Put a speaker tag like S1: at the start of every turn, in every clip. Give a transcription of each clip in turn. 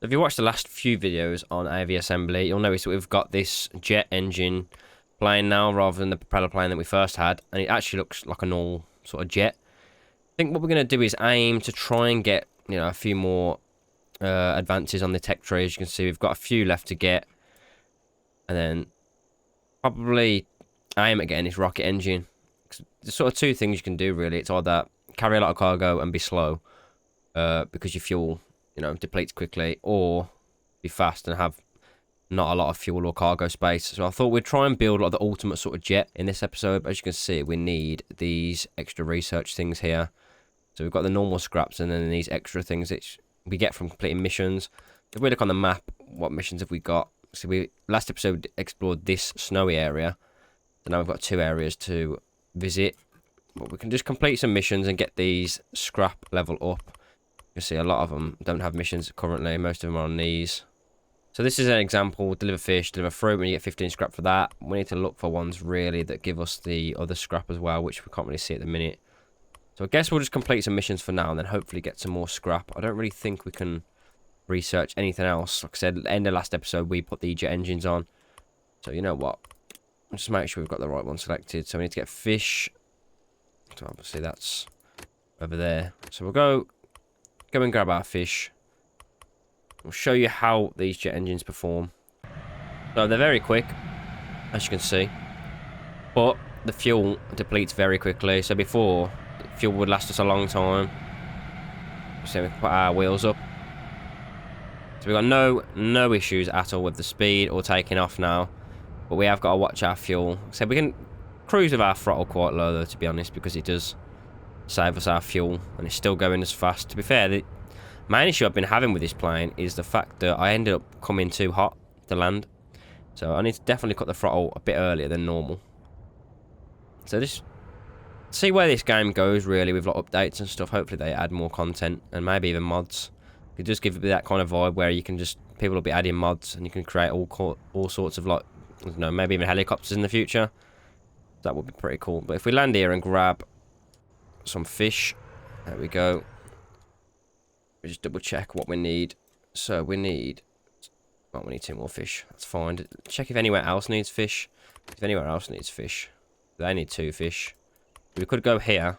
S1: If you watch the last few videos on Aviassembly, you'll notice that we've got this jet engine plane now rather than the propeller plane that we first had, and it actually looks like a normal sort of jet. I think what we're going to do is aim to try and get, a few more advances on the tech tree. As you can see, we've got a few left to get, and then probably aim at getting this rocket engine. There's sort of two things you can do really. It's either carry a lot of cargo and be slow, because your fuel depletes quickly, or be fast and have not a lot of fuel or cargo space. So I thought we'd try and build like the ultimate sort of jet in this episode. But as you can see, we need these extra research things here. So we've got the normal scraps and then these extra things that we get from completing missions. If we look on the map, what missions have we got? So we last episode explored this snowy area. So now we've got 2 areas to visit. But we can just complete some missions and get these scrap level up. You see a lot of them don't have missions currently. Most of them are on these. So this is an example. Deliver fish, deliver fruit. When you get 15 scrap for that. We need to look for ones really that give us the other scrap as well, which we can't really see at the minute. So I guess we'll just complete some missions for now and then hopefully get some more scrap. I don't really think we can research anything else. Like I said, at the end of last episode, we put the jet engines on. So you know what? Just make sure we've got the right one selected. So we need to get fish. So obviously that's over there. So we'll go and grab our fish. We'll show you how these jet engines perform. So they're very quick, as you can see. But the fuel depletes very quickly. So before, the fuel would last us a long time. So we can put our wheels up. So we've got no issues at all with the speed or taking off now. But we have got to watch our fuel. So we can cruise with our throttle quite low though, to be honest, because it does save us our fuel and it's still going as fast. To be fair, the main issue I've been having with this plane is the fact that I ended up coming too hot to land. So I need to definitely cut the throttle a bit earlier than normal. So just see where this game goes really with like updates and stuff. Hopefully they add more content and maybe even mods. It does give it that kind of vibe where you can just, people will be adding mods and you can create all sorts of like, I don't know, maybe even helicopters in the future. That would be pretty cool. But if we land here and grab some fish, there we go. We just double check what we need. So we need, well, we need 2 more fish. That's fine. Check if anywhere else needs fish. If anywhere else needs fish, they need 2 fish. We could go here.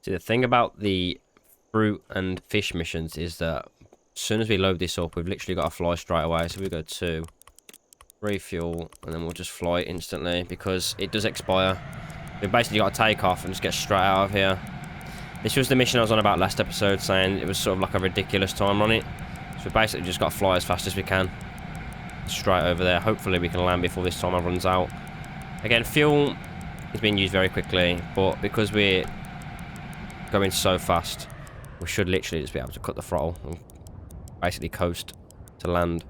S1: See, the thing about the fruit and fish missions is that as soon as we load this up, we've literally got to fly straight away. So we go 2, refuel, and then we'll just fly instantly because it does expire. We've basically got to take off and just get straight out of here. This was the mission I was on about last episode, saying it was sort of like a ridiculous time on it. So we basically just got to fly as fast as we can. Straight over there. Hopefully we can land before this timer runs out. Again, fuel is being used very quickly, but because we're going so fast, we should literally just be able to cut the throttle and basically coast to land.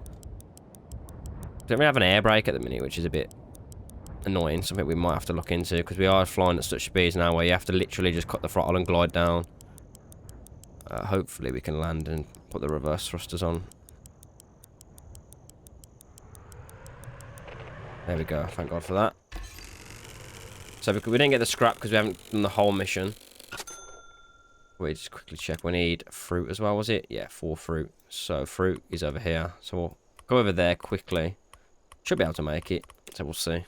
S1: Don't really have an air brake at the minute, which is a bit annoying. Something we might have to look into because we are flying at such speeds now where you have to literally just cut the throttle and glide down. Hopefully we can land and put the reverse thrusters on. There we go. Thank God for that. So we didn't get the scrap because we haven't done the whole mission. Wait, just quickly check. We need fruit as well, was it? Yeah, 4 fruit. So fruit is over here. So we'll go over there quickly. Should be able to make it. So we'll see.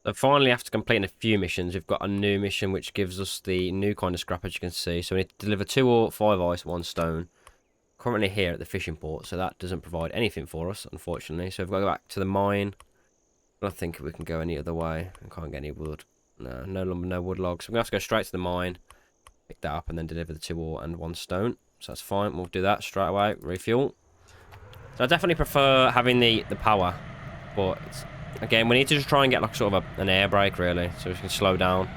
S1: So finally, after completing a few missions, we've got a new mission which gives us the new kind of scrap, as you can see. So we need to deliver 2 or 5 ice, 1 stone. Currently here at the fishing port, so that doesn't provide anything for us, unfortunately. So we've got to go back to the mine. I don't think we can go any other way. I can't get any wood. No, no lumber, no wood logs. So we're going to have to go straight to the mine, pick that up, and then deliver the 2 ore and 1 stone. So that's fine. We'll do that straight away. Refuel. So I definitely prefer having the power, but again, we need to just try and get like sort of an air brake really, so we can slow down.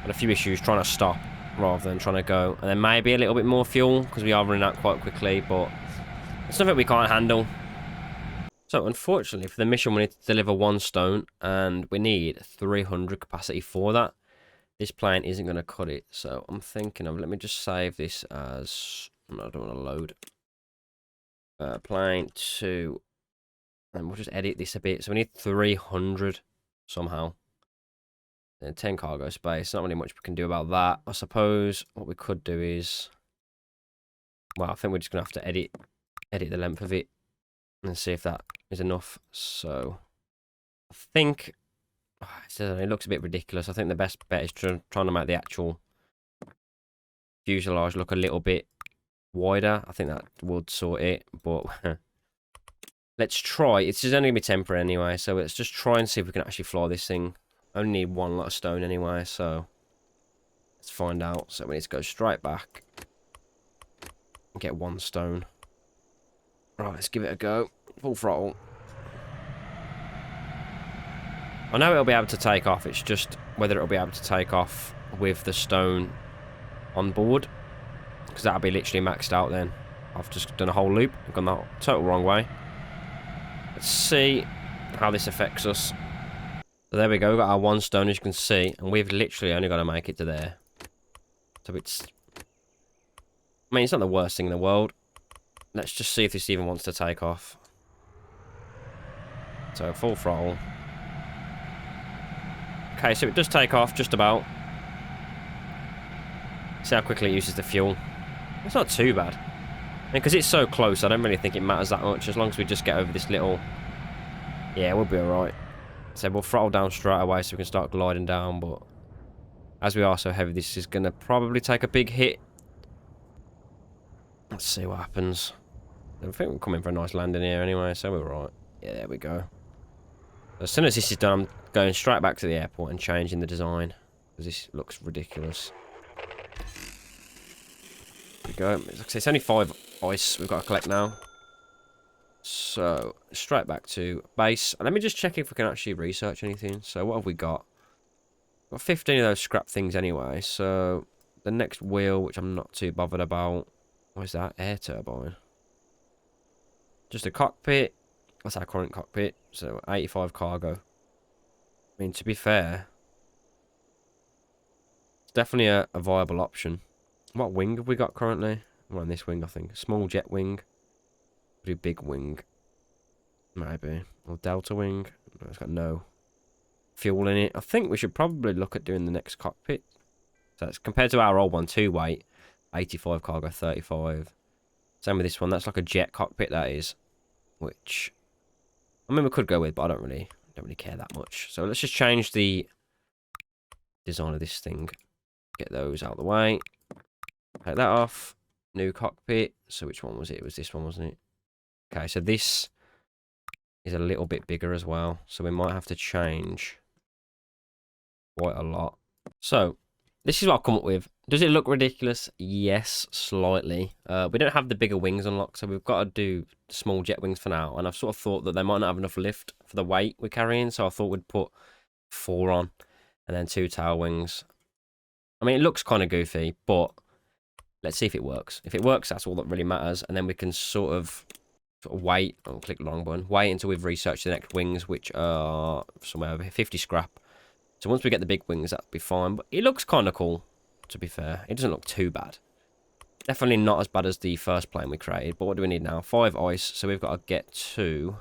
S1: Got a few issues trying to stop rather than trying to go, and then maybe a little bit more fuel because we are running out quite quickly, but it's something we can't handle. So unfortunately for the mission, we need to deliver 1 stone, and we need 300 capacity for that. This plane isn't going to cut it, so I'm thinking of, let me just save this as, I don't want to load. Plane 2. And we'll just edit this a bit. So we need 300 somehow. And 10 cargo space. Not really much we can do about that. I suppose what we could do is, well, I think we're just going to have to edit edit the length of it and see if that is enough. So I think it looks a bit ridiculous. I think the best bet is trying to make the actual fuselage look a little bit wider. I think that would sort it, but let's try. It's only going to be temporary anyway, so let's just try and see if we can actually fly this thing. I only need one lot of stone anyway, so let's find out. So we need to go straight back and get one stone. Right, let's give it a go. Full throttle. I know it'll be able to take off. It's just whether it'll be able to take off with the stone on board, because that'll be literally maxed out then. I've just done a whole loop. I've gone the total wrong way. Let's see how this affects us. So there we go. We've got our one stone, as you can see, and we've literally only got to make it to there. So it's... I mean, it's not the worst thing in the world. Let's just see if this even wants to take off. So, full throttle. Okay, so it does take off, just about. See how quickly it uses the fuel. It's not too bad. Because it's so close, I don't really think it matters that much. As long as we just get over this little... Yeah, we'll be alright. So we'll throttle down straight away so we can start gliding down, but... As we are so heavy, this is going to probably take a big hit. Let's see what happens. I think we're coming for a nice landing here anyway, so we're right. Yeah, there we go. As soon as this is done, I'm going straight back to the airport and changing the design. Because this looks ridiculous. There we go. Like I say, it's only 5 ice we've got to collect now. So, straight back to base. And let me just check if we can actually research anything. So, what have we got? We've got 15 of those scrap things anyway. So, the next wheel, which I'm not too bothered about. What is that? Air turbine. Just a cockpit. That's our current cockpit. So 85 cargo. I mean, to be fair, it's definitely a viable option. What wing have we got currently? We're on this wing, I think. Small jet wing. Do big wing. Maybe. Or delta wing. No, it's got no fuel in it. I think we should probably look at doing the next cockpit. So it's compared to our old one, 2 weight. 85 cargo, 35. Same with this one. That's like a jet cockpit, that is. Which, I mean, we could go with, but I don't really care that much. So let's just change the design of this thing. Get those out of the way. Take that off. New cockpit. So which one was it? It was this one, wasn't it? Okay, so this is a little bit bigger as well. So we might have to change quite a lot. So this is what I've come up with. Does it look ridiculous? Yes, slightly. We don't have the bigger wings unlocked, so we've got to do small jet wings for now. And I've sort of thought that they might not have enough lift for the weight we're carrying, so I thought we'd put 4 on and then 2 tail wings. I mean, it looks kind of goofy, but let's see if it works. If it works, that's all that really matters. And then we can sort of wait. I'll click the long button. Wait until we've researched the next wings, which are somewhere over 50 scrap. So once we get the big wings, that'll be fine. But it looks kind of cool, to be fair. It doesn't look too bad. Definitely not as bad as the first plane we created. But what do we need now? 5 ice. So we've got to get to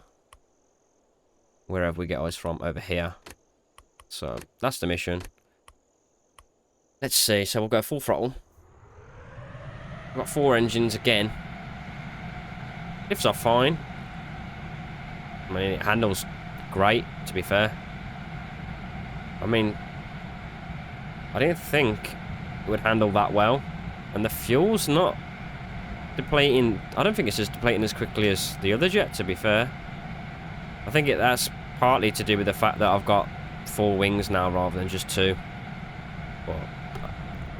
S1: wherever we get ice from, over here. So that's the mission. Let's see. So we'll go full throttle. We've got 4 engines again. Lifts are fine. I mean, it handles great, to be fair. I mean, I didn't think it would handle that well. And the fuel's not depleting. I don't think it's just depleting as quickly as the other jet, to be fair. I think that's partly to do with the fact that I've got 4 wings now rather than just 2. But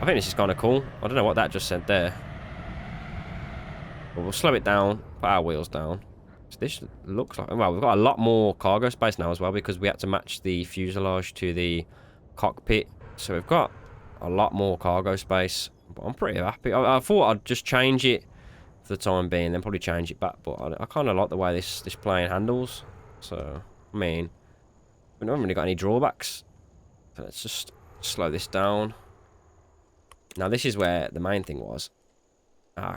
S1: I think this is kind of cool. I don't know what that just said there. But we'll slow it down, put our wheels down. So this looks like... Well, we've got a lot more cargo space now as well because we had to match the fuselage to the cockpit. So we've got a lot more cargo space. But I'm pretty happy. I thought I'd just change it for the time being, then probably change it back. But I kind of like the way this plane handles. So, I mean, we haven't really got any drawbacks. So let's just slow this down. Now, this is where the main thing was.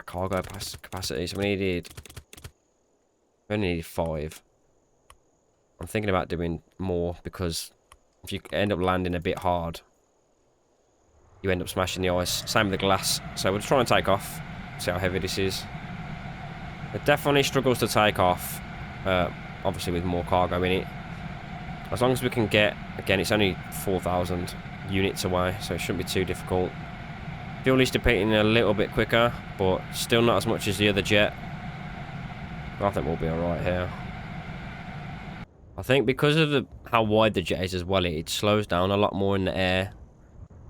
S1: Cargo capacity. So we only needed 5. I'm thinking about doing more because if you end up landing a bit hard, you end up smashing the ice. Same with the glass. So we'll try and take off. See how heavy this is. It definitely struggles to take off, obviously with more cargo in it. As long as we can get, again, it's only 4,000 units away, so it shouldn't be too difficult. Fuel is depleting a little bit quicker, but still not as much as the other jet. I think we'll be alright here. I think because of how wide the jet is as well, it slows down a lot more in the air.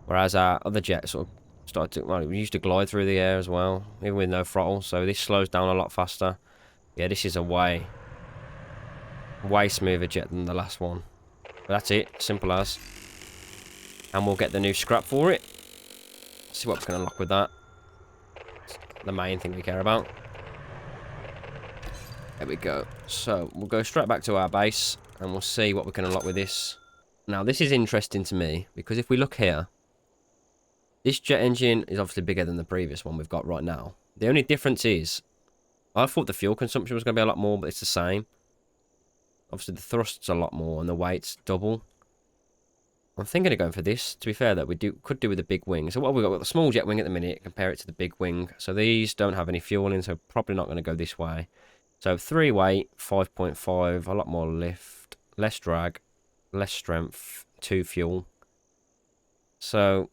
S1: Whereas our other jet sort of started to, well, we used to glide through the air as well, even with no throttle, so this slows down a lot faster. Yeah, this is a way smoother jet than the last one. But that's it, simple as. And we'll get the new scrap for it. See what's going to lock with that. It's the main thing we care about. There we go. So, we'll go straight back to our base, and we'll see what we can unlock with this. Now, this is interesting to me, because if we look here, this jet engine is obviously bigger than the previous one we've got right now. The only difference is, I thought the fuel consumption was going to be a lot more, but it's the same. Obviously, the thrust's a lot more, and the weight's double. I'm thinking of going for this. To be fair, that we could do with the big wing. So what have we got? We've got the small jet wing at the minute. Compare it to the big wing. So these don't have any fuel in, so probably not going to go this way. So 3 weight, 5.5, a lot more lift, less drag, less strength, 2 fuel. So,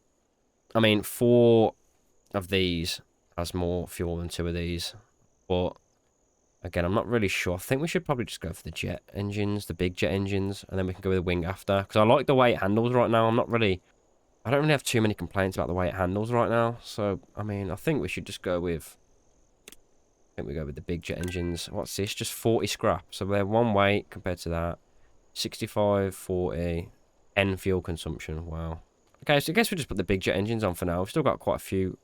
S1: I mean, 4 of these has more fuel than 2 of these. But again, I'm not really sure. I think we should probably just go for the jet engines, the big jet engines, and then we can go with the wing after. Because I like the way it handles right now. I don't really have too many complaints about the way it handles right now. So, I mean, I think we should just go with... I think we go with the big jet engines. What's this? Just 40 scrap. So they're 1 weight compared to that. 65, 40, 10 fuel consumption. Wow. Okay, so I guess we'll just put the big jet engines on for now. We've still got quite a few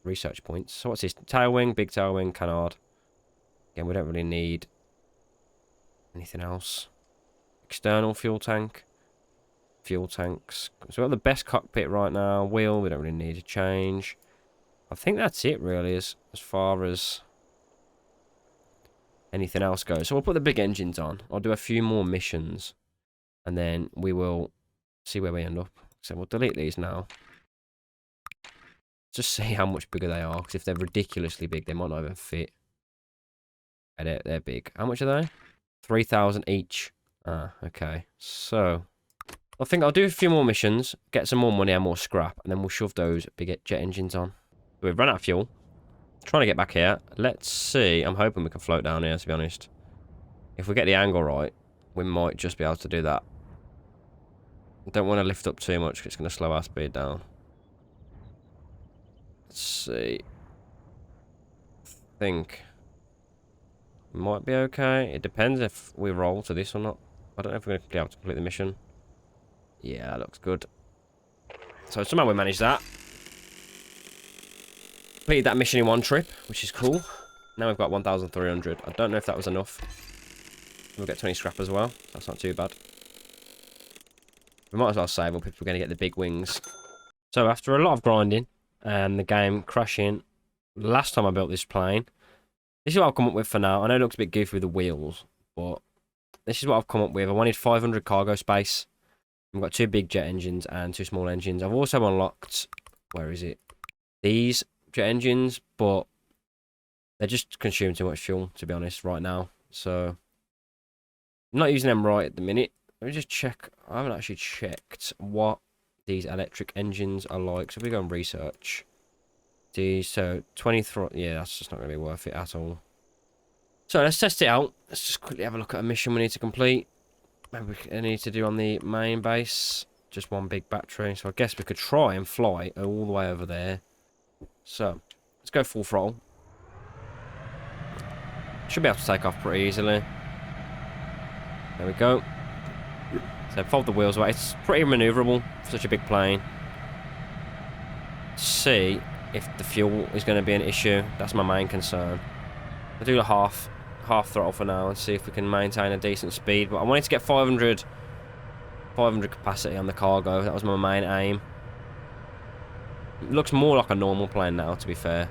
S1: research points. So what's this? Tail wing, big tail wing, canard. Again, we don't really need anything else. External fuel tank. Fuel tanks. So we've got the best cockpit right now. Wheel, we don't really need to change. I think that's it, really, as far as anything else goes. So we'll put the big engines on. I'll do a few more missions. And then we will see where we end up. So we'll delete these now. Just see how much bigger they are. Because if they're ridiculously big, they might not even fit. They're big. How much are they? 3,000 each. Ah, okay. So, I think I'll do a few more missions, get some more money and more scrap, and then we'll shove those big jet engines on. We've run out of fuel. Trying to get back here. Let's see. I'm hoping we can float down here, to be honest. If we get the angle right, we might just be able to do that. Don't want to lift up too much, because it's going to slow our speed down. Let's see. I think... might be okay. It depends if we roll to this or not. I don't know if we're going to be able to complete the mission. Yeah, that looks good. So somehow we managed that. Completed that mission in 1 trip, which is cool. Now we've got 1,300. I don't know if that was enough. We'll get 20 scrap as well. That's not too bad. We might as well save up if we're going to get the big wings. So after a lot of grinding and the game crashing, last time I built this plane, this is what I've come up with for now. I know it looks a bit goofy with the wheels, but this is what I've come up with. I wanted 500 cargo space. We've got 2 big jet engines and 2 small engines. I've also unlocked, where is it? These jet engines, but they're just consuming too much fuel, to be honest, right now. So, I'm not using them right at the minute. Let me just check. I haven't actually checked what these electric engines are like. So, we go and research. So 23, yeah, that's just not going to be worth it at all. So let's test it out. Let's just quickly have a look at a mission we need to complete. Maybe we need to do on the main base. Just 1 big battery. So I guess we could try and fly all the way over there. So let's go full throttle. Should be able to take off pretty easily. There we go. So fold the wheels away. It's pretty maneuverable for such a big plane. See if the fuel is going to be an issue. That's my main concern. I'll do a half throttle for now and see if we can maintain a decent speed. But I wanted to get 500 capacity on the cargo. That was my main aim. It looks more like a normal plane now, to be fair.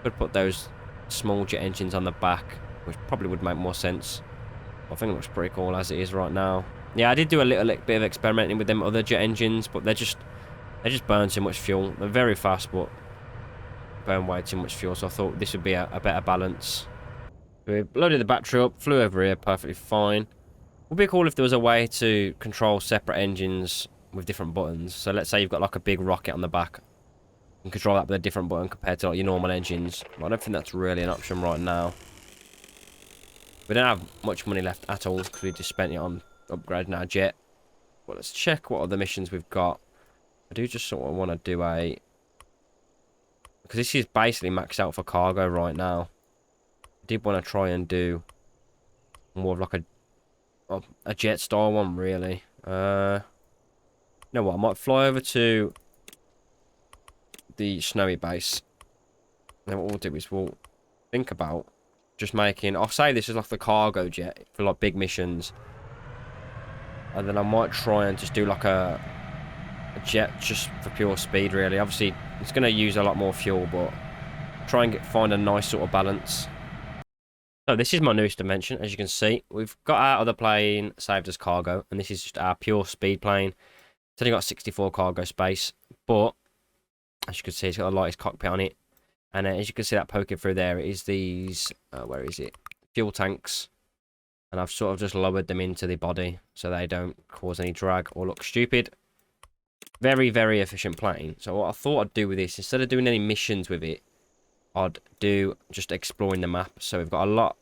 S1: Could put those small jet engines on the back, which probably would make more sense. I think it looks pretty cool as it is right now. Yeah, I did do a little bit of experimenting with them other jet engines, but they just burn too much fuel. They're very fast, but burn way too much fuel, so I thought this would be a better balance. We loaded the battery up, flew over here, perfectly fine. Would be cool if there was a way to control separate engines with different buttons. So let's say you've got like a big rocket on the back. You can control that with a different button compared to like your normal engines. But I don't think that's really an option right now. We don't have much money left at all because we just spent it on upgrading our jet. But let's check what other missions we've got. I do just sort of want to do a... because this is basically maxed out for cargo right now. I did want to try and do more of like a jet style one, really. You know what? I might fly over to the snowy base. And what we'll do is we'll think about just making... I'll say this is like the cargo jet for like big missions. And then I might try and just do like a jet just for pure speed, really. Obviously, it's going to use a lot more fuel, but try and find a nice sort of balance. So this is my newest invention, as you can see. We've got our other plane saved as cargo, and this is just our pure speed plane. It's only got 64 cargo space, but as you can see, it's got the lightest cockpit on it. And as you can see that poking through there, it is these, where is it? Fuel tanks. And I've sort of just lowered them into the body so they don't cause any drag or look stupid. Very, very efficient plane. So what I thought I'd do with this, instead of doing any missions with it, I'd do just exploring the map. So we've got a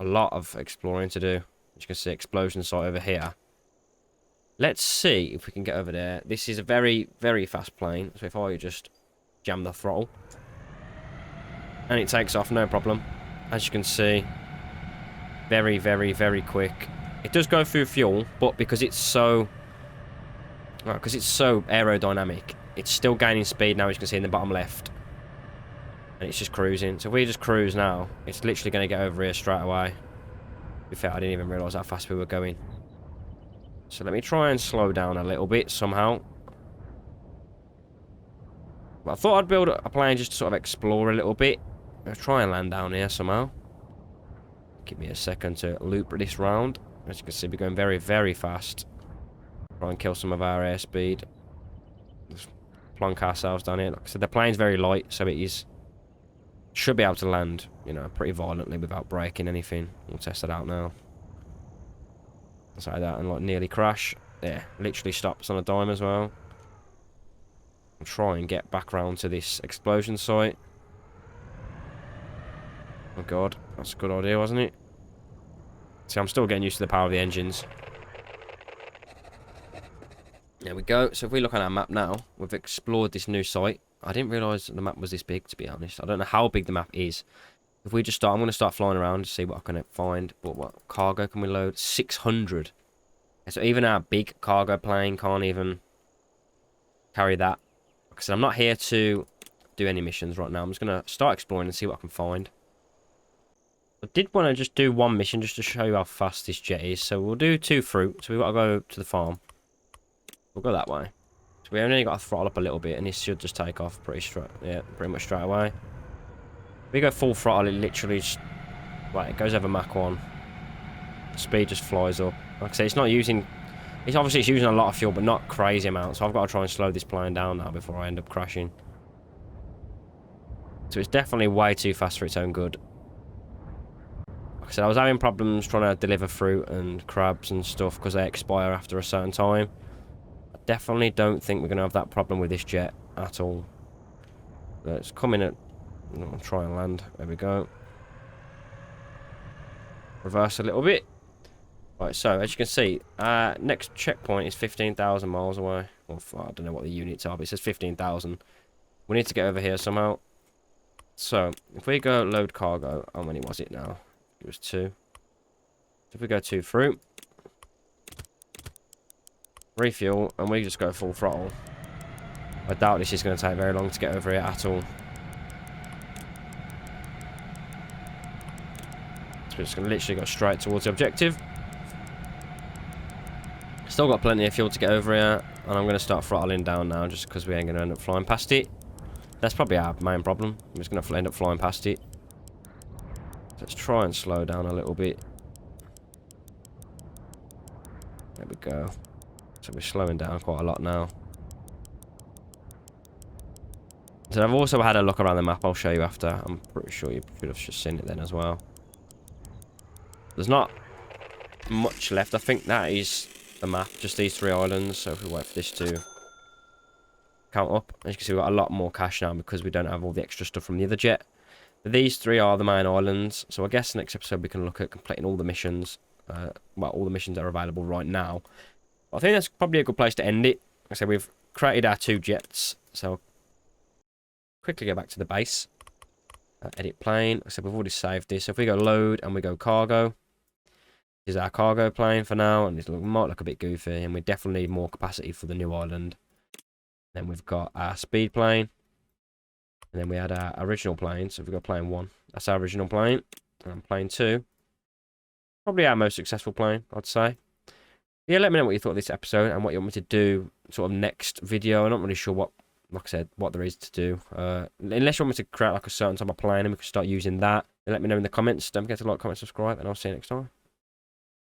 S1: lot of exploring to do. As you can see, explosion site over here. Let's see if we can get over there. This is a very, very fast plane. So if I just jam the throttle, and it takes off, no problem. As you can see, very, very, very quick. It does go through fuel, but because it's so aerodynamic, it's still gaining speed now, as you can see in the bottom left. And it's just cruising. So if we just cruise now, it's literally going to get over here straight away. To be fair, I didn't even realise how fast we were going. So let me try and slow down a little bit somehow. But I thought I'd build a plane just to sort of explore a little bit. I'll try and land down here somehow. Give me a second to loop this round. As you can see, we're going very, very fast. Try and kill some of our airspeed. Just plonk ourselves down here. Like I said, the plane's very light, so it is... should be able to land, you know, pretty violently without breaking anything. We'll test it out now. Just like that, and like nearly crash. Yeah, literally stops on a dime as well. I'll try and get back round to this explosion site. Oh god, that's a good idea, wasn't it? See, I'm still getting used to the power of the engines. There we go. So if we look on our map now, we've explored this new site. I didn't realise the map was this big, to be honest. I don't know how big the map is. If we just start, I'm going to start flying around to see what I can find. But what cargo can we load? 600. So even our big cargo plane can't even carry that. Like I said, I'm not here to do any missions right now. I'm just going to start exploring and see what I can find. I did want to just do one mission just to show you how fast this jet is. So we'll do 2 fruit. So we've got to go to the farm. We'll go that way. So we only got to throttle up a little bit, and this should just take off pretty much straight away. If we go full throttle, it literally just, right, it goes over Mach 1. Speed just flies up. Like I say, it's not using, it's obviously it's using a lot of fuel, but not crazy amounts. So I've got to try and slow this plane down now before I end up crashing. So it's definitely way too fast for its own good. Like I said, I was having problems trying to deliver fruit and crabs and stuff because they expire after a certain time. Definitely don't think we're going to have that problem with this jet at all. Let's come in at... I'll try and land. There we go. Reverse a little bit. Right, so as you can see, next checkpoint is 15,000 miles away. Well, I don't know what the units are, but it says 15,000. We need to get over here somehow. So, if we go load cargo, how many was it now? It was 2. So if we go 2 fruit. Refuel, and we just go full throttle. I doubt this is going to take very long to get over here at all. So we're just going to literally go straight towards the objective. Still got plenty of fuel to get over here, and I'm going to start throttling down now just because we ain't going to end up flying past it. That's probably our main problem. We're just going to end up flying past it. Let's try and slow down a little bit. There we go. So we're slowing down quite a lot now. So I've also had a look around the map. I'll show you after. I'm pretty sure you should have just seen it then as well. There's not much left. I think that is the map, just these 3 islands. So if we wait for this to count up, as you can see, we've got a lot more cash now because we don't have all the extra stuff from the other jet. But these 3 are the main islands. So I guess next episode we can look at completing all the missions. Well, all the missions that are available right now. But I think that's probably a good place to end it. Like I said, we've created our 2 jets. So I'll quickly go back to the base. Edit plane. Like I said, we've already saved this. So if we go load and we go cargo. This is our cargo plane for now, and it might look a bit goofy, and we definitely need more capacity for the new island. Then we've got our speed plane, and then we had our original plane. So we've got plane 1. That's our original plane, and plane 2, probably our most successful plane, I'd say. Yeah, let me know what you thought of this episode and what you want me to do sort of next video. I'm not really sure what, like I said, what there is to do. Unless you want me to create like a certain type of plane and we can start using that, then let me know in the comments. Don't forget to like, comment, subscribe, and I'll see you next time.